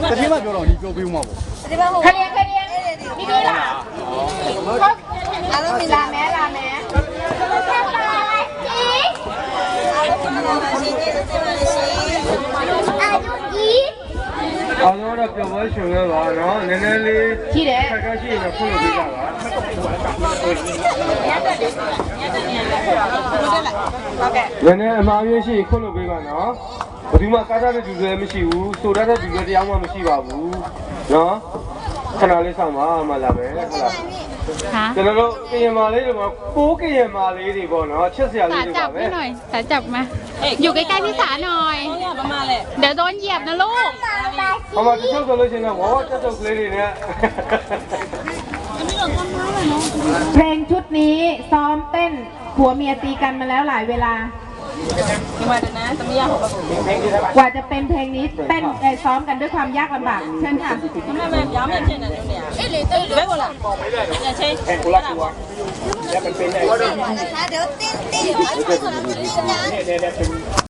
တတိယပြောတော့ဒီပြောပေးဦးမှာပေါ့ ခရီးဒီဒီလားအားလုံးလာမဲအာယူကြီး အောင်တော့ပြောပွဲရှင်ရပါတော့နည်းနည်းလေး ရှိတယ် ခက်ခဲရှိရင်ဖွင့်လို့ပြကြပါနည်းနည်းအမှားရရှိခွင့်လို့ပေးပါနော်ဘယ်သူမှကားတဲ့သူတွေမရှိဘူးဆိုတဲ့သူတွေတရားမှမရှိပါဘူးနော်ခဏလေးဆောင်ပါမှလာမယ်ဟုတ်လားကျွန်တော်တို့ကရင်မာလေးတွေပေါ့ပိုးကရင်မာလေးတွေပေါ့နော်ချက်စရာလေးတွေပါပဲ สาจับมาอยู่ใกล้ๆพี่สาหน่อยเดี๋ยวโดนเหยียบนะลูก ဟောမတချို့ဆိုလို့ရှိရင်တော့ဝါတက်တုတ်ကလေးတွေနဲ့ เพลงชุดนี้ซ้อมเต้นผัวเมียตีกันมาแล้วหลายเวลากว่าจะเป็นเพลงนี้เต้นซ้อมกันด้วยความยากลำบากเช่นค่ะ เดี๋ยวติ้น